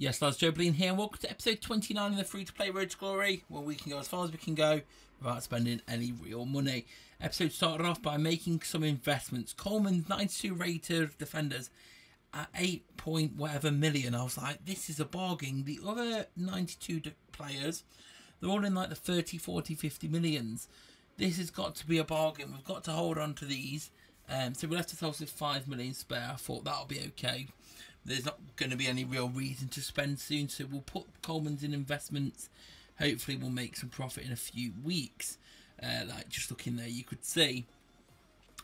Yes, lads, JOEBILINE here, and welcome to episode 29 of the free-to-play Road to Glory, where we can go as far as we can go without spending any real money. Episode started off by making some investments. Coleman's 92 rated defenders at 8 point whatever million. I was like, this is a bargain. The other 92 players, they're all in like the 30, 40, 50 millions. This has got to be a bargain. We've got to hold on to these. So we left ourselves with 5 million spare. I thought that'll be okay. There's not going to be any real reason to spend soon, so we'll put Coleman's in investments. Hopefully we'll make some profit in a few weeks. Like just looking there, you could see,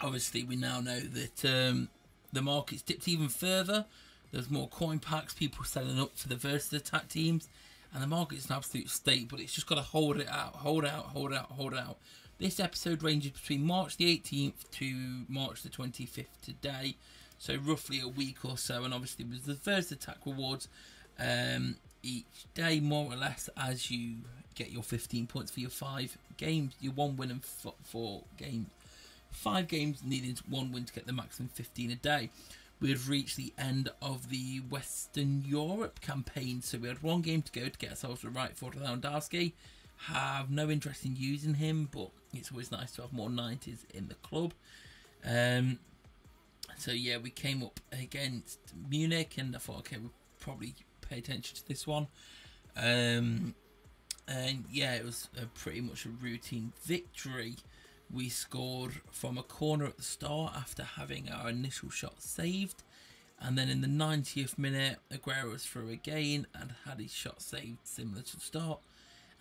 obviously we now know that the market's dipped even further. There's more coin packs, people selling up for the versus attack teams, and the market's an absolute state, but it's just got to hold it out, hold out, hold out, hold out. This episode ranges between March the 18th to March the 25th today. So roughly a week or so, and obviously with the first attack rewards each day, more or less, as you get your 15 points for your 5 games, your 1 win and 4 games. 5 games needing 1 win to get the maximum 15 a day. We've reached the end of the Western Europe campaign, so we had 1 game to go to get ourselves the right for Lewandowski. Have no interest in using him, but it's always nice to have more 90s in the club. So yeah, we came up against Munich, and I thought, okay, we'll probably pay attention to this one. And yeah, it was pretty much a routine victory. We scored from a corner at the start after having our initial shot saved, and then in the 90th minute, Aguero was through again and had his shot saved similar to the start,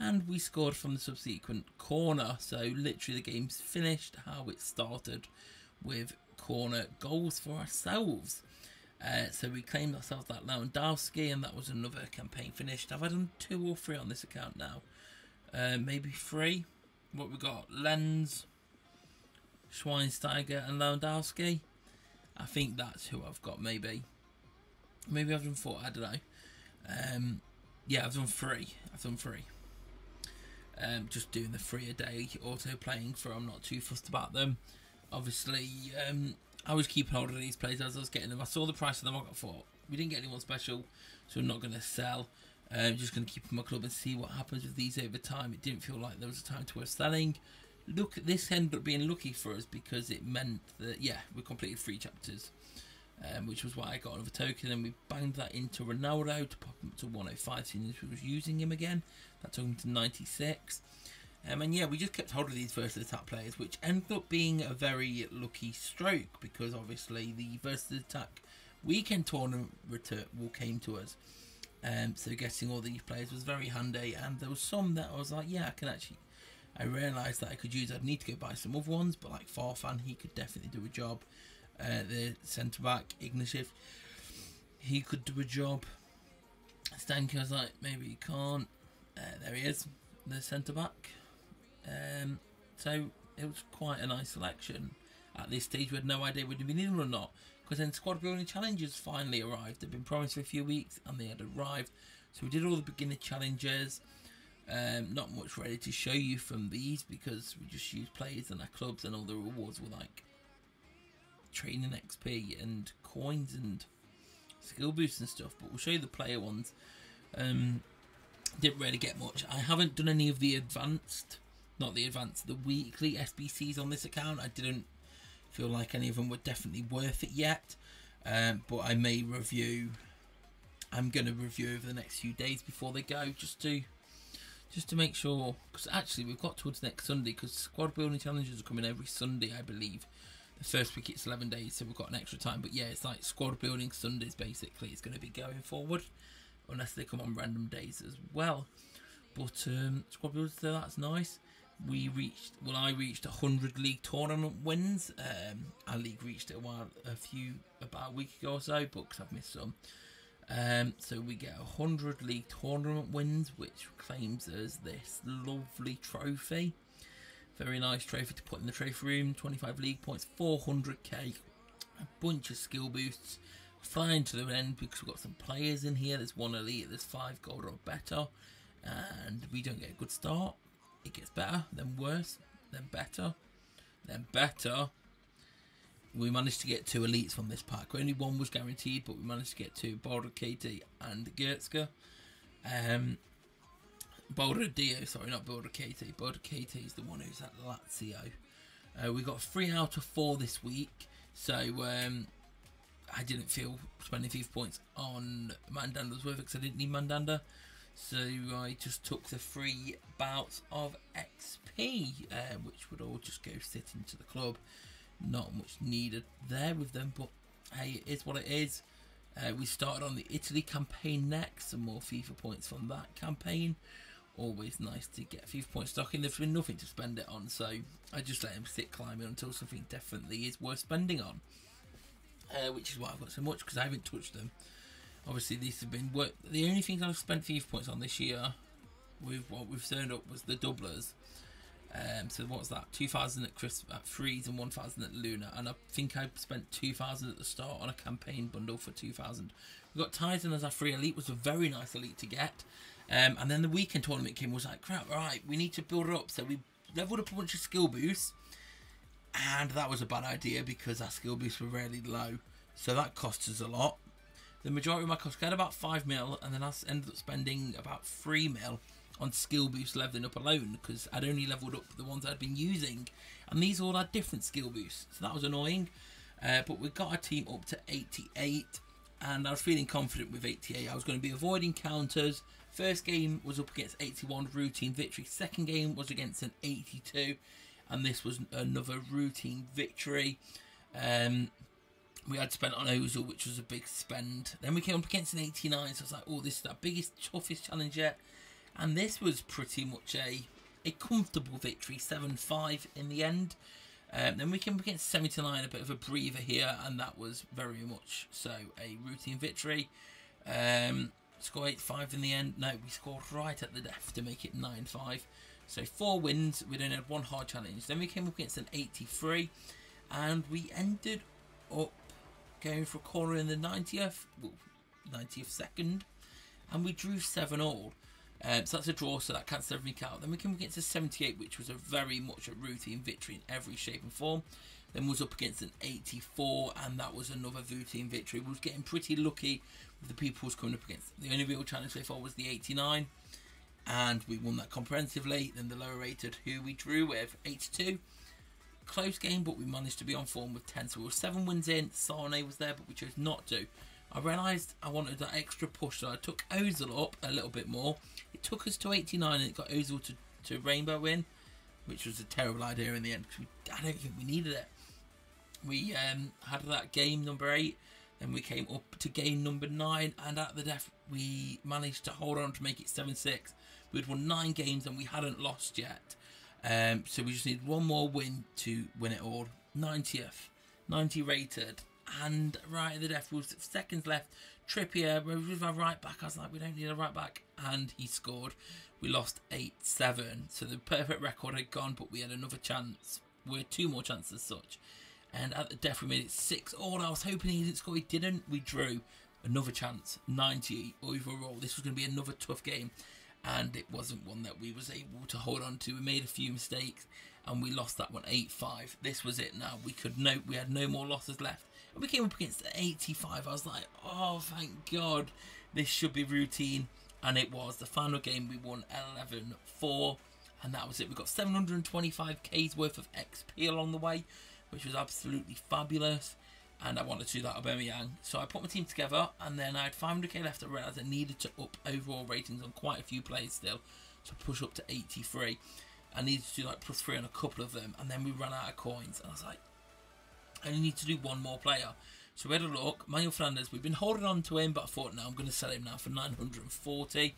and we scored from the subsequent corner. So literally the game's finished how it started, with corner goals for ourselves. So we claimed ourselves that Lewandowski, and that was another campaign finished. Have I done 2 or 3 on this account now? Maybe 3. What we got? Lenz, Schweinsteiger and Lewandowski. I think that's who I've got. Maybe I've done 4, I don't know. Yeah, I've done 3. Just doing the 3 a day auto playing for, I'm not too fussed about them. Obviously, I was keeping hold of these players as I was getting them. I saw the price of them. I thought, we didn't get anyone special, so I'm not going to sell. Just going to keep them in my club and see what happens with these over time. It didn't feel like there was a time to worth selling. Look, this ended up being lucky for us because it meant that, yeah, we completed 3 chapters, which was why I got another token, and we banged that into Ronaldo to pop him up to 105 as soon as we was using him again. That took him to 96. And yeah, we just kept hold of these versus attack players, which ended up being a very lucky stroke, because obviously the versus attack weekend tournament came to us. So getting all these players was very handy, and there was some that I was like, yeah, I realised that I could use. I'd need to go buy some other ones, but like Farfan, he could definitely do a job. The centre back Ignatius, he could do a job. Stanky, I was like, maybe he can't. There he is, the centre back. So it was quite a nice selection. At this stage we had no idea whether we needed them or not, because then squad building challenges finally arrived. They've been promised for a few weeks and they had arrived, so we did all the beginner challenges. Not much ready to show you from these because we just used players in our clubs, and all the rewards were like training XP and coins and skill boosts and stuff, but we'll show you the player ones. Didn't really get much. I haven't done any of the the weekly SBCs on this account. I didn't feel like any of them were definitely worth it yet, but I may review. I'm going to review over the next few days before they go, just to make sure, because actually we've got towards next Sunday, because squad building challenges are coming every Sunday, I believe. The first week it's 11 days, so we've got an extra time, but yeah, it's like squad building Sundays basically. It's going to be going forward, unless they come on random days as well. But squad builders, so that's nice. I reached 100 league tournament wins. Our league reached it about a week ago or so, but because I've missed some. So we get 100 league tournament wins, which claims us this lovely trophy. Very nice trophy to put in the trophy room. 25 league points, 400k, a bunch of skill boosts. Flying to the end because we've got some players in here. There's 1 elite, there's 5 gold or better, and we don't get a good start. It gets better, then worse, then better, then better. we managed to get 2 elites from this pack. Only one was guaranteed, but we managed to get 2, Boulder KT and Gertzka. Boulder Dio, sorry, not Boulder KT. Boulder KT is the one who's at Lazio. We got 3 out of 4 this week, so I didn't feel spending FIFA points on Mandanda was worth it because I didn't need Mandanda. So I just took the 3 bouts of XP, which would all just go sit into the club. Not much needed there with them, but hey, it is what it is. We started on the Italy campaign next, some more FIFA points from that campaign. Always nice to get FIFA points stocking. There's been nothing to spend it on, so I just let him sit climbing until something definitely is worth spending on. Which is why I've got so much, because I haven't touched them. Obviously, these have been the only things I've spent FIFA points on this year with what we've turned up was the doublers. So what's that? 2,000 at Freeze and 1,000 at Luna, and I think I spent 2,000 at the start on a campaign bundle for 2,000. We got Titan as our free elite, was a very nice elite to get. And then the weekend tournament came, was like, crap, right, we need to build it up. So we leveled up a bunch of skill boosts, and that was a bad idea because our skill boosts were really low. So that cost us a lot. The majority of my costs, I had about 5 mil, and then I ended up spending about 3 mil on skill boosts leveling up alone, because I'd only leveled up the ones I'd been using, and these all had different skill boosts, so that was annoying. But we got our team up to 88, and I was feeling confident with 88. I was going to be avoiding counters. First game was up against 81, routine victory. Second game was against an 82, and this was another routine victory. We had spent on Ozil, which was a big spend. Then we came up against an 89, so I was like, oh, this is our biggest, toughest challenge yet. And this was pretty much a comfortable victory, 7-5 in the end. Then we came up against 79, a bit of a breather here, and that was very much so a routine victory. Score 8-5 in the end. No, we scored right at the death to make it 9-5. So 4 wins. We'd only had 1 hard challenge. Then we came up against an 83, and we ended up going for a corner in the 90th, well, 90th second, and we drew 7-all. So that's a draw, so that cancels everything out. Then we came against a 78, which was a very much a routine victory in every shape and form. Then was up against an 84, and that was another routine victory. We was getting pretty lucky with the people who was coming up against. The only real challenge so far was the 89, and we won that comprehensively. Then the lower rated, who we drew with, 82. Close game, but we managed to be on form with 10. So we were 7 wins in. Sane was there, but we chose not to. I realised I wanted that extra push, so I took Ozil up a little bit more. It took us to 89, and it got Ozil to Rainbow in, which was a terrible idea in the end, because I don't think we needed it. We had that game number 8, then we came up to game number 9, and at the death we managed to hold on to make it 7-6. We'd won 9 games and we hadn't lost yet. So we just needed 1 more win to win it all. 90th, 90 rated, and right at the death, with seconds left, Trippier with our right back. I was like, we don't need a right back, and he scored. We lost 8-7, so the perfect record had gone, but we had another chance. We had 2 more chances as such, and at the death we made it 6-all. I was hoping he didn't score, he didn't. We drew. Another chance, 90 overall. This was going to be another tough game, and it wasn't one that we was able to hold on to. We made a few mistakes, and we lost that one 8-5. This was it now. We had no more losses left. And we came up against 85. I was like, oh, thank God. This should be routine. And it was. The final game, we won 11-4. And that was it. We got 725k's worth of XP along the way, which was absolutely fabulous. And I wanted to do that Aubameyang. So I put my team together, and then I had 500k left. I realised I needed to up overall ratings on quite a few players still, to push up to 83. I needed to do like +3 on a couple of them, and then we ran out of coins. And I was like, I only need to do 1 more player. So we had a look. Manuel Fernandes, we've been holding on to him, but I thought, no, I'm going to sell him now for 940,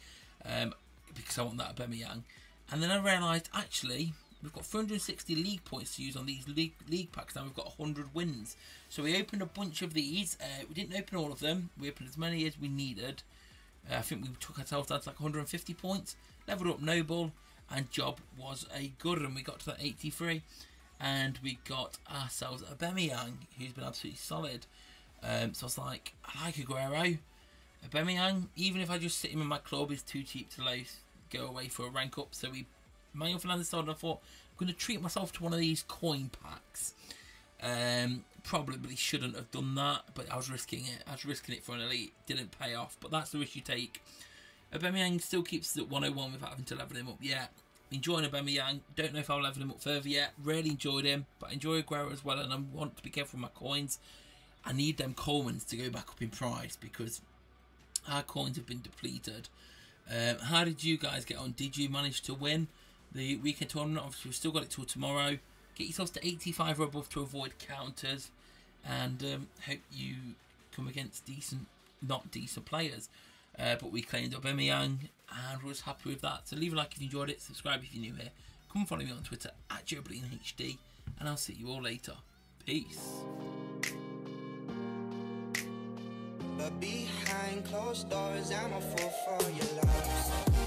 because I want that Aubameyang. And then I realised, actually, we've got 460 league points to use on these league packs. Now we've got 100 wins. So we opened a bunch of these. We didn't open all of them. We opened as many as we needed. I think we took ourselves down to like 150 points. Leveled up Noble, and job was a good one. We got to that 83. And we got ourselves Aubameyang, who's been absolutely solid. So I was like, I like Aguero. Aubameyang, even if I just sit him in my club, is too cheap to go away for a rank up. So Manuel Fernandes started, and I thought, I'm going to treat myself to one of these coin packs. Probably shouldn't have done that, but I was risking it. I was risking it for an elite. Didn't pay off, but that's the risk you take. Aubameyang still keeps us at 101 without having to level him up yet. Enjoying Aubameyang. Don't know if I'll level him up further yet. Really enjoyed him, but I enjoy Aguero as well, and I want to be careful with my coins. I need them Colemans to go back up in price because our coins have been depleted. How did you guys get on? Did you manage to win the weekend tournament? Obviously, we've still got it till tomorrow. Get yourselves to 85 or above to avoid counters, and hope you come against not decent players. But we claimed Aubameyang and was happy with that. So leave a like if you enjoyed it, subscribe if you're new here. Come follow me on Twitter at joebilineHD, and I'll see you all later. Peace. But behind closed doors, I'm a fool for your love.